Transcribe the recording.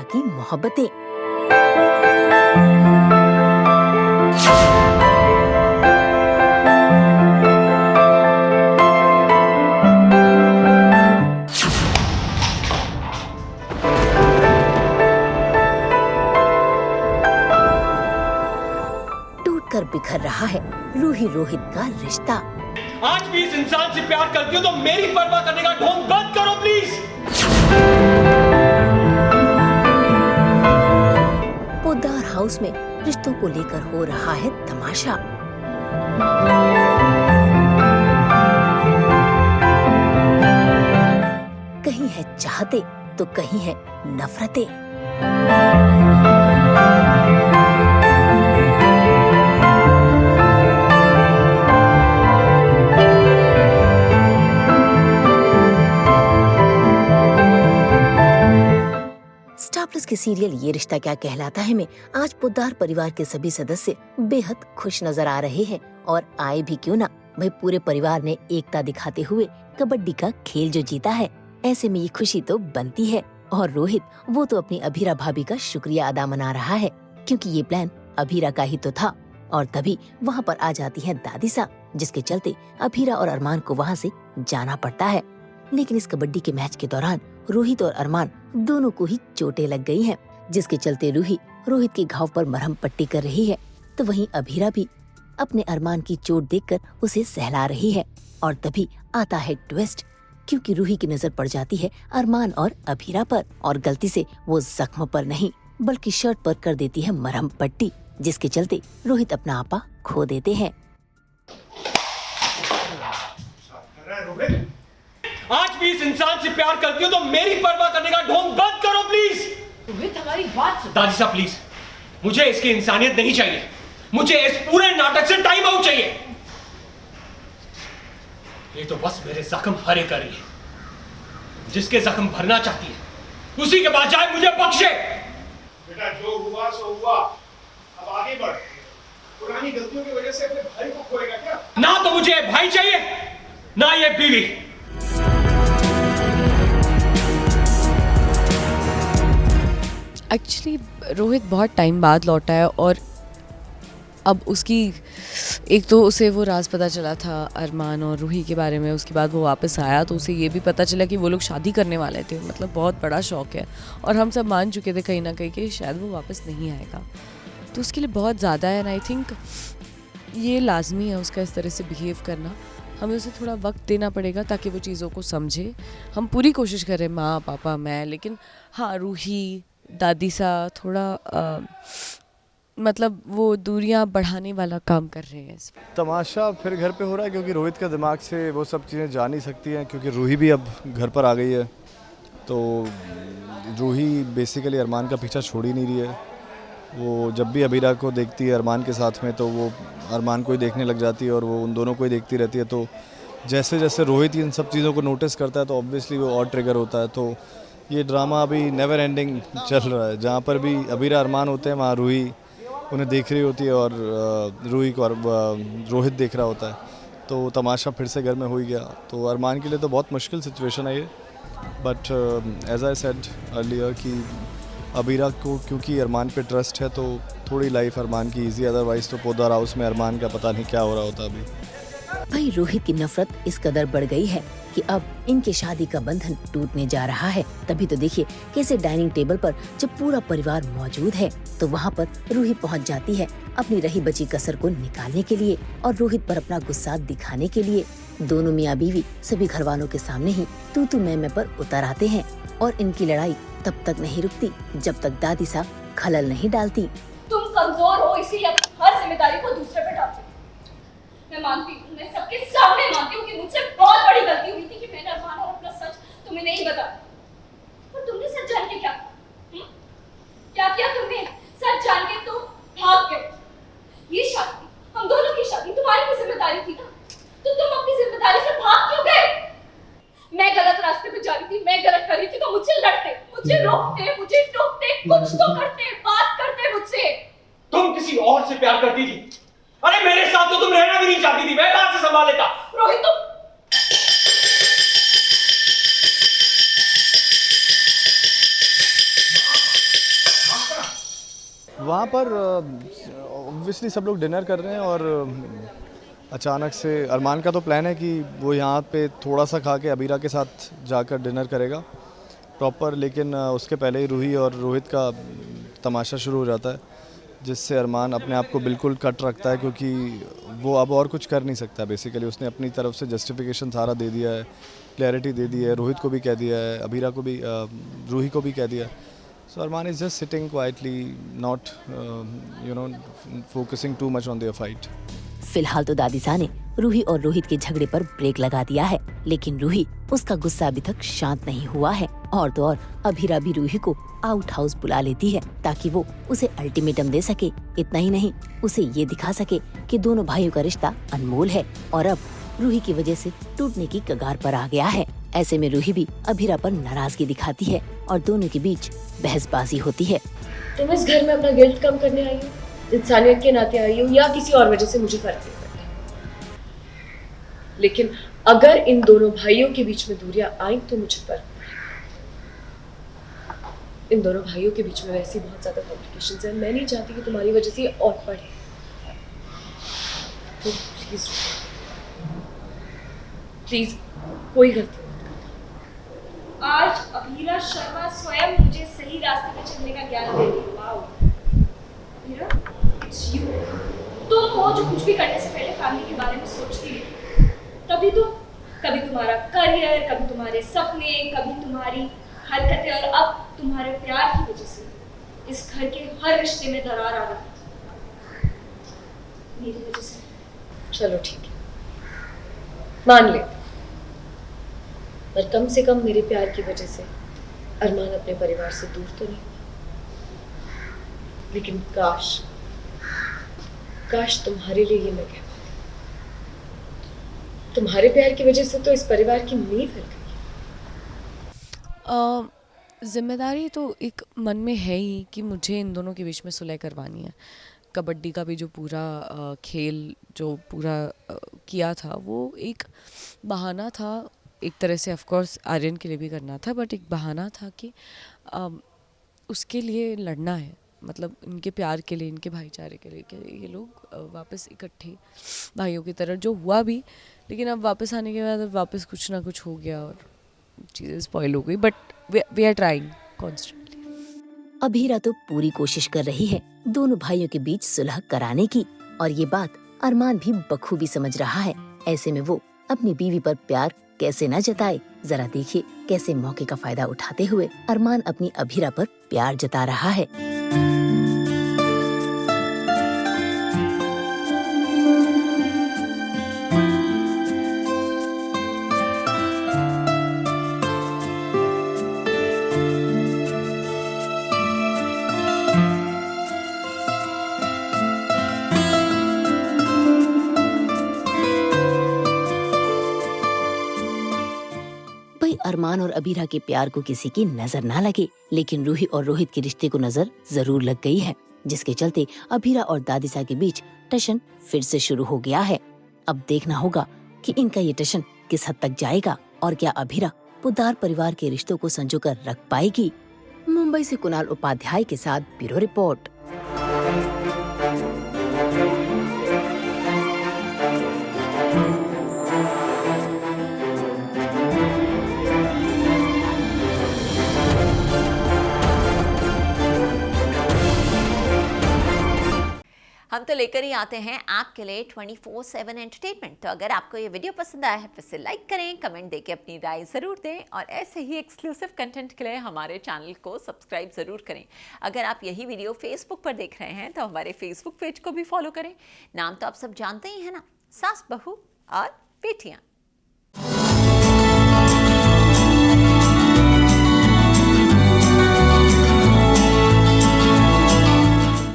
की मोहब्बतें। टूटकर बिखर रहा है रूही रोहित का रिश्ता। आज भी इस इंसान से प्यार करती हो तो मेरी परवाह करने का ढोंग बंद करो प्लीज। पोद्दार हाउस में रिश्तों को लेकर हो रहा है तमाशा। कहीं है चाहते तो कहीं है नफरतें। स्टार प्लस के सीरियल ये रिश्ता क्या कहलाता है में आज पोद्दार परिवार के सभी सदस्य बेहद खुश नजर आ रहे हैं। और आए भी क्यों ना, भाई पूरे परिवार ने एकता दिखाते हुए कबड्डी का खेल जो जीता है, ऐसे में ये खुशी तो बनती है। और रोहित वो तो अपनी अभीरा भाभी का शुक्रिया अदा मना रहा है, क्योंकि ये प्लान अभीरा का ही तो था। और तभी वहाँ पर आ जाती है दादीसा, जिसके चलते अभीरा और अरमान को वहाँ से जाना पड़ता है। लेकिन इस कबड्डी के मैच के दौरान रोहित और अरमान दोनों को ही चोटें लग गई हैं, जिसके चलते रूही रोहित के घाव पर मरहम पट्टी कर रही है, तो वहीं अभीरा भी अपने अरमान की चोट देखकर उसे सहला रही है। और तभी आता है ट्विस्ट, क्योंकि रूही की नजर पड़ जाती है अरमान और अभीरा पर, और गलती से वो जख्म पर नहीं बल्कि शर्ट पर कर देती है मरहम पट्टी, जिसके चलते रोहित अपना आपा खो देते हैं। आज भी इस इंसान से प्यार करती हो तो मेरी परवाह करने का ढोंग बंद करो प्लीज। रोहित हमारी बात सुन। दादी साहब प्लीज, मुझे इसकी इंसानियत नहीं चाहिए, मुझे इस पूरे नाटक से टाइम आउट चाहिए। ये तो बस मेरे जख्म हरे कर रही है। जिसके जख्म भरना चाहती है उसी के बाद जाए मुझे बख्शे। बेटा जो हुआ सो हुआ, अब आगे बढ़। पुरानी गलतियों की वजह से अपने भाई को खोएगा क्या? ना तो मुझे भाई चाहिए ना ये बीवी। एक्चुअली रोहित बहुत टाइम बाद लौटा है और अब उसकी एक तो उसे वो राज पता चला था अरमान और रूही के बारे में, उसके बाद वो वापस आया तो उसे ये भी पता चला कि वो लोग शादी करने वाले थे। मतलब बहुत बड़ा शौक है और हम सब मान चुके थे कहीं ना कहीं कि शायद वो वापस नहीं आएगा, तो उसके लिए बहुत ज़्यादा है। एंड आई थिंक ये लाजमी है उसका इस तरह से बिहेव करना। हमें उसे थोड़ा वक्त देना पड़ेगा ताकि वो चीज़ों को समझे। हम पूरी कोशिश करें, माँ पापा मैं, लेकिन हाँ रूही दादी सा थोड़ा मतलब वो दूरियां बढ़ाने वाला काम कर रहे हैं। तमाशा फिर घर पे हो रहा है क्योंकि रोहित का दिमाग से वो सब चीज़ें जा नहीं सकती हैं, क्योंकि रूही भी अब घर पर आ गई है। तो रूही बेसिकली अरमान का पीछा छोड़ ही नहीं रही है। वो जब भी अबीरा को देखती है अरमान के साथ में तो वो अरमान को ही देखने लग जाती है और वो उन दोनों को ही देखती रहती है। तो जैसे जैसे रोहित इन सब चीज़ों को नोटिस करता है तो ऑब्वियसली वो और ट्रिगर होता है। तो ये ड्रामा अभी नेवर एंडिंग चल रहा है। जहाँ पर भी अबीरा अरमान होते हैं वहाँ रूही उन्हें देख रही होती है और रूही को रोहित देख रहा होता है। तो तमाशा फिर से घर में हो ही गया। तो अरमान के लिए तो बहुत मुश्किल सिचुएशन है ये, but as I said earlier कि अबीरा को क्योंकि अरमान पे ट्रस्ट है तो थोड़ी लाइफ अरमान की ईजी, अदरवाइज तो पोद्दार हाउस में अरमान का पता नहीं क्या हो रहा होता अभी। भाई रोहित की नफरत इस कदर बढ़ गई है कि अब इनके शादी का बंधन टूटने जा रहा है। तभी तो देखिए कैसे डाइनिंग टेबल पर जब पूरा परिवार मौजूद है तो वहाँ पर रूही पहुँच जाती है अपनी रही बची कसर को निकालने के लिए और रोहित पर अपना गुस्सा दिखाने के लिए। दोनों मियाँ बीवी सभी घर वालों के सामने ही तू मैं पर उतर आते हैं और इनकी लड़ाई तब तक नहीं रुकती जब तक दादी साहब खलल नहीं डालती। तुम कमजोर हो इसीलिए हर जिम्मेदारी को दूसरे पे डालते हो। मैं मानती हूँ, मैं सबके सामने मानती हूँ कि मुझसे बहुत बड़ी गलती हुई थी कि मैंने अरमान और अपना सच तुम्हें नहीं बताया। पर तुमने सच जान के क्या किया? क्या किया तुमने? सच जान के तो भाग गए। ये शादी, हम दोनों की शादी तुम्हारी भी जिम्मेदारी थी ना, तो तुम अपनी जिम्मेदारी से भाग क्यों गए? मैं गलत रास्ते पे जा रही थी, मैं गलत कर रही थी तो मुझसे लड़ते, मुझे रोकते, मुझे टोकते, कुछ तो करते, बात करते मुझसे। तुम किसी और से प्यार करती थी। अरे मेरे साथ तो तुम रहना भी नहीं चाहती थी, मैं कहां से संभाल लेता। रोहित तुम वहाँ पर ऑब्वियसली सब लोग डिनर कर रहे हैं और अचानक से अरमान का तो प्लान है कि वो यहाँ पे थोड़ा सा खा के अबीरा के साथ जाकर डिनर करेगा प्रॉपर, लेकिन उसके पहले ही रूही और रोहित का तमाशा शुरू हो जाता है, जिससे अरमान अपने आप को बिल्कुल कट रखता है क्योंकि वो अब और कुछ कर नहीं सकता। बेसिकली उसने अपनी तरफ से जस्टिफिकेशन सारा दे दिया है, क्लैरिटी दे दी है, रोहित को भी कह दिया है, अबीरा को भी, रूही को भी कह दिया है। So Arman is just sitting quietly, not focusing too much on their fight. फिलहाल तो दादीसा ने रूही और रोहित के झगड़े पर ब्रेक लगा दिया है, लेकिन रूही उसका गुस्सा अभी तक शांत नहीं हुआ है। और तो और अभीरा भी रूही को आउट हाउस बुला लेती है ताकि वो उसे अल्टीमेटम दे सके। इतना ही नहीं, उसे ये दिखा सके कि दोनों भाइयों का रिश्ता अनमोल है और अब रूही की वजह से टूटने की कगार पर आ गया है। ऐसे में रूही भी अभीरा पर नाराजगी दिखाती है और दोनों के बीच बहसबाजी होती है। तुम इस घर में अपना गिल्ट कम करने आई हो, इंसानियत के नाते आई हो या किसी और वजह से, मुझे फर्क नहीं पड़ता। लेकिन अगर इन दोनों भाइयों के बीच में दूरियां आई तो मुझे फर्क पड़ेगा। इन दोनों भाइयों के बीच में वैसी बहुत ज्यादा कॉम्प्लिकेशंस हैं, मैं नहीं चाहती कि तुम्हारी वजह से ये और बढ़े। तो प्लीज कोई गलती मत करना। आज अभीरा शर्मा स्वयं मुझे सही रास्ते पे चलने का ज्ञान दे रही है। Wow Abhira, it's you. तुम हो जो कुछ भी करने से पहले फैमिली के बारे में सोचती है। तभी तो कभी तुम्हारा करियर, कभी तुम्हारे सपने, कभी तुम्हारी हरकतें और अब तुम्हारे प्यार की वजह से इस घर के हर रिश्ते में दरार आ रही है, मेरी वजह से। चलो ठीक है, मान लेते, पर कम से कम मेरे प्यार की वजह से अरमान अपने परिवार से दूर तो नहीं हुआ। लेकिन काश तुम्हारे लिए ये मैं कह पाती। तुम्हारे प्यार की वजह से तो इस परिवार की नींव हिल गई। जिम्मेदारी तो एक मन में है ही कि मुझे इन दोनों के बीच में सुलह करवानी है। कबड्डी का भी जो पूरा खेल जो पूरा किया था वो एक बहाना था एक तरह से। ऑफ कोर्स आर्यन के लिए भी करना था, बट एक बहाना था कि उसके लिए लड़ना है, मतलब इनके प्यार के लिए, इनके भाईचारे के लिए कि ये लोग वापस इकट्ठे भाइयों की तरह जो हुआ भी। लेकिन अब वापस आने के बाद वापस कुछ ना कुछ हो गया और चीज़ें स्पॉइल हो गई, but we are trying constantly. Abhira तो पूरी कोशिश कर रही है दोनों भाइयों के बीच सुलह कराने की, और ये बात अरमान भी बखूबी समझ रहा है। ऐसे में वो अपनी बीवी पर प्यार कैसे न जताए। जरा देखिए कैसे मौके का फायदा उठाते हुए अरमान अपनी अभीरा पर प्यार जता रहा है। अरमान और अबीरा के प्यार को किसी की नजर ना लगे, लेकिन रूही और रोहित के रिश्ते को नजर जरूर लग गई है, जिसके चलते अबीरा और दादीसा के बीच टशन फिर से शुरू हो गया है। अब देखना होगा कि इनका ये टशन किस हद तक जाएगा और क्या अबीरा पुद्दार परिवार के रिश्तों को संजोकर रख पाएगी। मुंबई से कुणाल उपाध्याय के साथ ब्यूरो रिपोर्ट। हम तो लेकर ही आते हैं आपके लिए 24/7 एंटरटेनमेंट। तो अगर आपको ये वीडियो पसंद आया है, फिर से लाइक करें, कमेंट देके अपनी राय ज़रूर दें और ऐसे ही एक्सक्लूसिव कंटेंट के लिए हमारे चैनल को सब्सक्राइब ज़रूर करें। अगर आप यही वीडियो फेसबुक पर देख रहे हैं तो हमारे फेसबुक पेज को भी फॉलो करें। नाम तो आप सब जानते ही हैं ना, सास बहू और बेटियाँ।